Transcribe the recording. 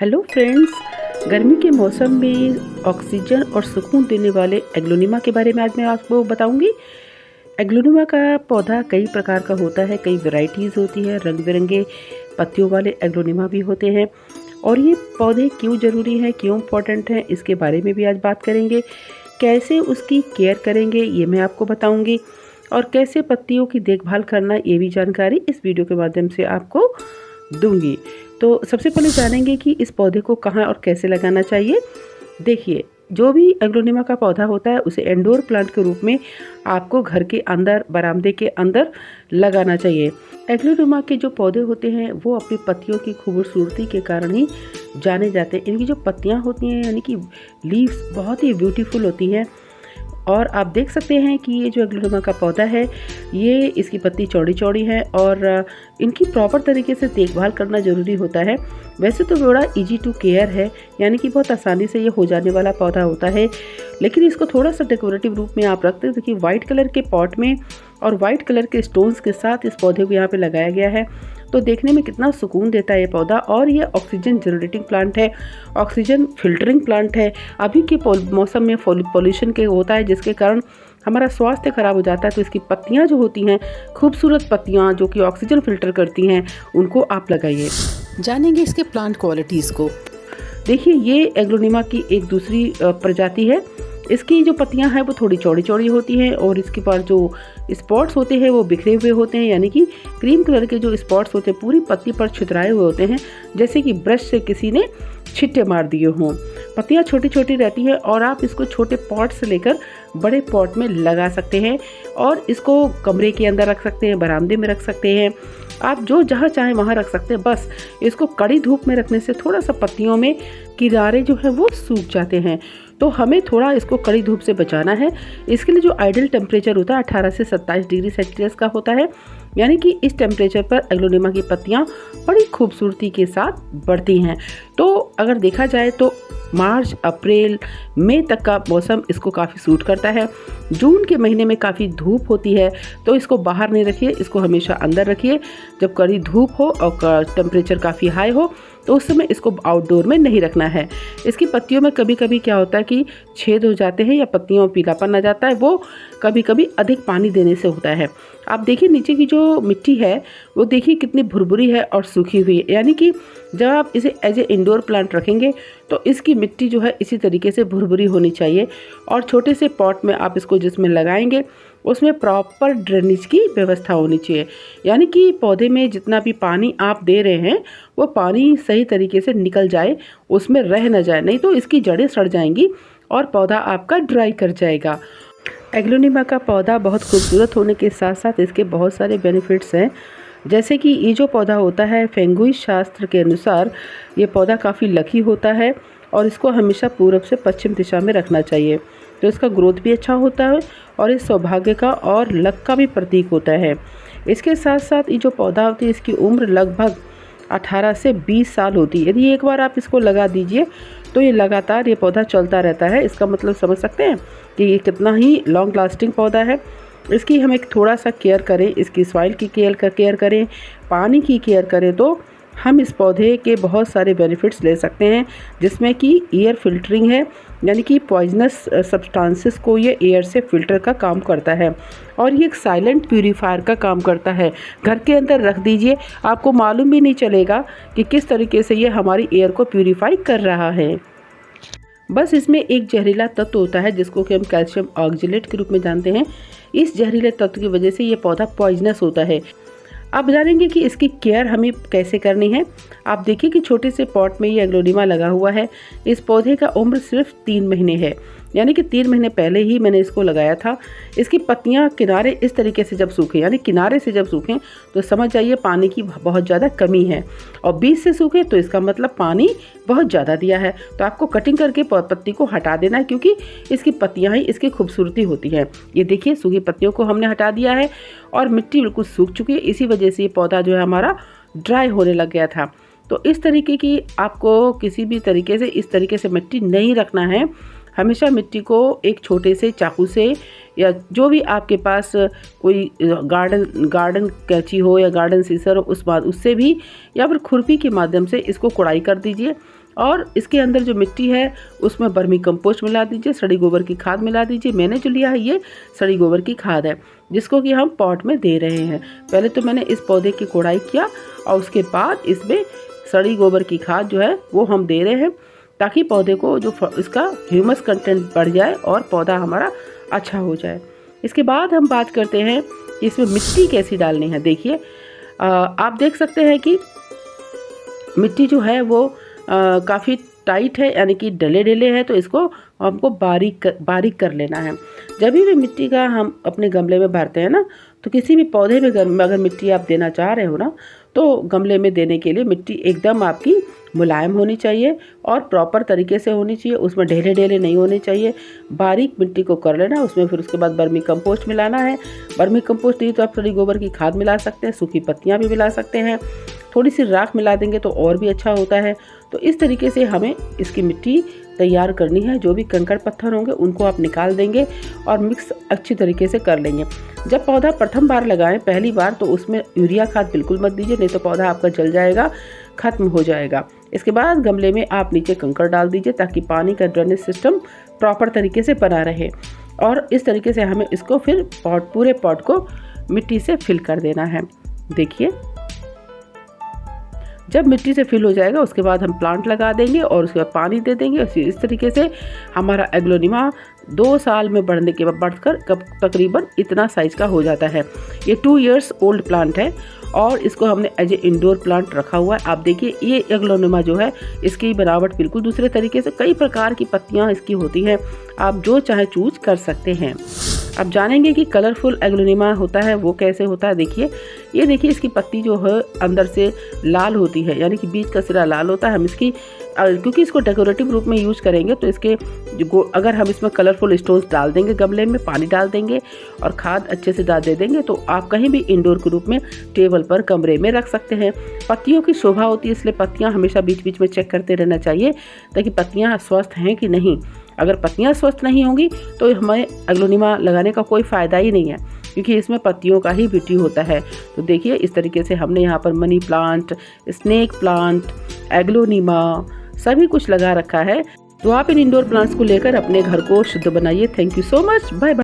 Hello friends, गर्मी के मौसम में ऑक्सीजन और सुकून देने वाले एग्लोनिमा के बारे में आज मैं आपको बताऊंगी। एग्लोनिमा का पौधा कई प्रकार का होता है, कई वैरायटीज़ होती है, रंग बिरंगे पत्तियों वाले एग्लोनिमा भी होते हैं। और ये पौधे क्यों ज़रूरी हैं, क्यों इम्पोर्टेंट हैं, इसके बारे में भी आज बात करेंगे। कैसे उसकी केयर करेंगे ये मैं आपको बताऊँगी, और कैसे पत्तियों की देखभाल करना ये भी जानकारी इस वीडियो के माध्यम से आपको दूंगी। तो सबसे पहले जानेंगे कि इस पौधे को कहाँ और कैसे लगाना चाहिए। देखिए, जो भी एग्लोनिमा का पौधा होता है उसे इंडोर प्लांट के रूप में आपको घर के अंदर, बरामदे के अंदर लगाना चाहिए। एग्लोनिमा के जो पौधे होते हैं वो अपनी पत्तियों की खूबसूरती के कारण ही जाने जाते हैं। इनकी जो पत्तियां होती हैं यानी कि लीव्स बहुत ही ब्यूटीफुल होती हैं। और आप देख सकते हैं कि ये जो एग्लोनिमा का पौधा है, ये इसकी पत्ती चौड़ी चौड़ी है और इनकी प्रॉपर तरीके से देखभाल करना ज़रूरी होता है। वैसे तो बड़ा इजी टू केयर है, यानी कि बहुत आसानी से ये हो जाने वाला पौधा होता है, लेकिन इसको थोड़ा सा डेकोरेटिव रूप में आप रखते हैं। देखिए, वाइट कलर के पॉट में और वाइट कलर के स्टोन्स के साथ इस पौधे को यहाँ पे लगाया गया है, तो देखने में कितना सुकून देता है ये पौधा। और ये ऑक्सीजन जनरेटिंग प्लांट है, ऑक्सीजन फिल्टरिंग प्लांट है। अभी के मौसम में पॉल्यूशन के होता है, जिसके कारण हमारा स्वास्थ्य खराब हो जाता है, तो इसकी पत्तियां जो होती हैं, खूबसूरत पत्तियां जो कि ऑक्सीजन फिल्टर करती हैं, उनको आप लगाइए। जानेंगे इसके प्लांट क्वालिटीज़ को। देखिए, ये एग्लोनिमा की एक दूसरी प्रजाति है। इसकी जो पत्तियां हैं वो थोड़ी चौड़ी चौड़ी होती हैं और इसके पास जो स्पॉट्स होते हैं वो बिखरे हुए होते हैं, यानी कि क्रीम कलर के जो स्पॉट्स होते हैं पूरी पत्ती पर छितराए हुए होते हैं, जैसे कि ब्रश से किसी ने छिट्टे मार दिए हों। पत्तियां छोटी छोटी रहती हैं और आप इसको छोटे पॉट से लेकर बड़े पॉट में लगा सकते हैं, और इसको कमरे के अंदर रख सकते हैं, बरामदे में रख सकते हैं, आप जो जहाँ चाहें वहाँ रख सकते हैं। बस इसको कड़ी धूप में रखने से थोड़ा सा पत्तियों में किनारे जो है वो सूख जाते हैं, तो हमें थोड़ा इसको कड़ी धूप से बचाना है। इसके लिए जो आइडियल टेम्परेचर होता है 18 से 27 डिग्री सेल्सियस का होता है, यानी कि इस टेम्परेचर पर एग्लोनिमा की पत्तियां बड़ी खूबसूरती के साथ बढ़ती हैं। तो अगर देखा जाए तो मार्च, अप्रैल, मई तक का मौसम इसको काफ़ी सूट करता है। जून के महीने में काफ़ी धूप होती है, तो इसको बाहर नहीं रखिए, इसको हमेशा अंदर रखिए। जब कड़ी धूप हो और टेम्परेचर काफ़ी हाई हो तो उस समय इसको आउटडोर में नहीं रखना है। इसकी पत्तियों में कभी कभी क्या होता है कि छेद हो जाते हैं या पत्तियों में पीलापन आ जाता है, वो कभी कभी अधिक पानी देने से होता है। आप देखिए, नीचे की जो मिट्टी है वो देखिए कितनी भुरभुरी है और सूखी हुई है, यानी कि जब आप इसे एज ए इंडोर प्लांट रखेंगे तो इसकी मिट्टी जो है इसी तरीके से भुरभुरी होनी चाहिए। और छोटे से पॉट में आप इसको जिसमें लगाएंगे उसमें प्रॉपर ड्रेनेज की व्यवस्था होनी चाहिए, यानी कि पौधे में जितना भी पानी आप दे रहे हैं वो पानी सही तरीके से निकल जाए, उसमें रह न जाए, नहीं तो इसकी जड़ें सड़ जाएंगी और पौधा आपका ड्राई कर जाएगा। एग्लोनिमा का पौधा बहुत खूबसूरत होने के साथ साथ इसके बहुत सारे बेनिफिट्स हैं, जैसे कि ये जो पौधा होता है फेंगुई शास्त्र के अनुसार ये पौधा काफ़ी लकी होता है और इसको हमेशा पूरब से पश्चिम दिशा में रखना चाहिए, तो इसका ग्रोथ भी अच्छा होता है और इस सौभाग्य का और लक का भी प्रतीक होता है। इसके साथ साथ ये जो पौधा होती है इसकी उम्र लगभग 18 से 20 साल होती है। यदि एक बार आप इसको लगा दीजिए तो ये लगातार ये पौधा चलता रहता है। इसका मतलब समझ सकते हैं कि ये कितना ही लॉन्ग लास्टिंग पौधा है। इसकी हमें थोड़ा सा केयर करें, इसकी सॉइल की केयर करें, पानी की केयर करें, तो हम इस पौधे के बहुत सारे बेनिफिट्स ले सकते हैं, जिसमें कि एयर फिल्टरिंग है, यानी कि पॉइजनस सब्सटेंसेस को ये एयर से फिल्टर का काम करता है, और ये एक साइलेंट प्यूरीफायर का काम करता है। घर के अंदर रख दीजिए, आपको मालूम भी नहीं चलेगा कि किस तरीके से ये हमारी एयर को प्यूरीफाई कर रहा है। बस इसमें एक जहरीला तत्व होता है जिसको कि हम कैल्शियम ऑक्जेलेट के रूप में जानते हैं। इस जहरीले तत्व की वजह से ये पौधा पॉइजनस होता है। अब जानेंगे कि इसकी केयर हमें कैसे करनी है। आप देखिए कि छोटे से पॉट में ये एग्लोनिमा लगा हुआ है। इस पौधे का उम्र सिर्फ 3 महीने है, यानी कि 3 महीने पहले ही मैंने इसको लगाया था। इसकी पत्तियां किनारे इस तरीके से जब सूखें, यानी किनारे से जब सूखें तो समझ जाइए पानी की बहुत ज़्यादा कमी है, और बीच से सूखे तो इसका मतलब पानी बहुत ज़्यादा दिया है। तो आपको कटिंग करके पत्ती को हटा देना है, क्योंकि इसकी पत्तियां ही इसकी खूबसूरती होती है। ये देखिए, सूखी पत्तियों को हमने हटा दिया है और मिट्टी बिल्कुल सूख चुकी है। इसी वजह से ये पौधा जो है हमारा ड्राई होने लग गया था। तो इस तरीके की आपको किसी भी तरीके से इस तरीके से मिट्टी नहीं रखना है। हमेशा मिट्टी को एक छोटे से चाकू से या जो भी आपके पास कोई गार्डन कैंची हो या गार्डन सीजर हो उससे भी, या फिर खुरपी के माध्यम से इसको कुड़ाई कर दीजिए। और इसके अंदर जो मिट्टी है उसमें वर्मी कंपोस्ट मिला दीजिए, सड़ी गोबर की खाद मिला दीजिए। मैंने जो लिया है ये सड़ी गोबर की खाद है, जिसको कि हम पॉट में दे रहे हैं। पहले तो मैंने इस पौधे की कोड़ाई किया और उसके बाद इसमें सड़ी गोबर की खाद जो है वो हम दे रहे हैं, ताकि पौधे को जो इसका ह्यूमस कंटेंट बढ़ जाए और पौधा हमारा अच्छा हो जाए। इसके बाद हम बात करते हैं कि इसमें मिट्टी कैसी डालनी है। देखिए आप देख सकते हैं कि मिट्टी जो है वो काफ़ी टाइट है, यानी कि डले डले है, तो इसको हमको बारीक कर लेना है। जब भी मिट्टी का हम अपने गमले में भरते हैं ना, तो किसी भी पौधे में अगर मिट्टी आप देना चाह रहे हो ना, तो गमले में देने के लिए मिट्टी एकदम आपकी मुलायम होनी चाहिए और प्रॉपर तरीके से होनी चाहिए, उसमें ढेले ढेले नहीं होने चाहिए। बारीक मिट्टी को कर लेना, उसमें फिर उसके बाद वर्मी कंपोस्ट मिलाना है। वर्मी कंपोस्ट नहीं तो आप सड़ी गोबर की खाद मिला सकते हैं, सूखी पत्तियाँ भी मिला सकते हैं, थोड़ी सी राख मिला देंगे तो और भी अच्छा होता है। तो इस तरीके से हमें इसकी मिट्टी तैयार करनी है। जो भी कंकड़ पत्थर होंगे उनको आप निकाल देंगे और मिक्स अच्छी तरीके से कर लेंगे। जब पौधा प्रथम बार लगाएं पहली बार, तो उसमें यूरिया खाद बिल्कुल मत दीजिए, नहीं तो पौधा आपका जल जाएगा, खत्म हो जाएगा। इसके बाद गमले में आप नीचे कंकड़ डाल दीजिए, ताकि पानी का ड्रेनेज सिस्टम प्रॉपर तरीके से बना रहे। और इस तरीके से हमें इसको फिर पूरे पॉट को मिट्टी से फिल कर देना है। देखिए जब मिट्टी से फिल हो जाएगा उसके बाद हम प्लांट लगा देंगे और उसके बाद पानी दे देंगे। इस तरीके से हमारा एग्लोनिमा 2 साल में बढ़ने के बाद बढ़कर तकरीबन इतना साइज का हो जाता है। ये 2 इयर्स ओल्ड प्लांट है और इसको हमने एज ए इंडोर प्लांट रखा हुआ है। आप देखिए ये एग्लोनिमा जो है इसकी बनावट बिल्कुल दूसरे तरीके से, कई प्रकार की पत्तियां इसकी होती हैं, आप जो चाहे चूज कर सकते हैं। अब जानेंगे कि कलरफुल एग्लोनिमा होता है वो कैसे होता है। देखिए ये देखिए इसकी पत्ती जो है अंदर से लाल होती है, यानी कि बीज का सिरा लाल होता है। हम इसकी क्योंकि इसको डेकोरेटिव रूप में यूज करेंगे, तो इसके अगर हम इसमें कलरफुल स्टोन्स डाल देंगे, गमले में पानी डाल देंगे और खाद अच्छे से डाल दे देंगे, तो आप कहीं भी इंडोर के रूप में टेबल पर कमरे में रख सकते हैं। पत्तियों की शोभा होती है, इसलिए पत्तियां हमेशा बीच बीच में चेक करते रहना चाहिए, ताकि पत्तियां स्वस्थ हैं कि नहीं। अगर पत्तियां स्वस्थ नहीं होंगी तो हमें एग्लोनिमा लगाने का कोई फ़ायदा ही नहीं है, क्योंकि इसमें पत्तियों का ही ब्यूटी होता है। तो देखिए इस तरीके से हमने यहाँ पर money plant, snake plant, aglaonema सभी कुछ लगा रखा है। तो आप इन इंडोर प्लांट्स को लेकर अपने घर को शुद्ध बनाइए। Thank you so much, bye bye.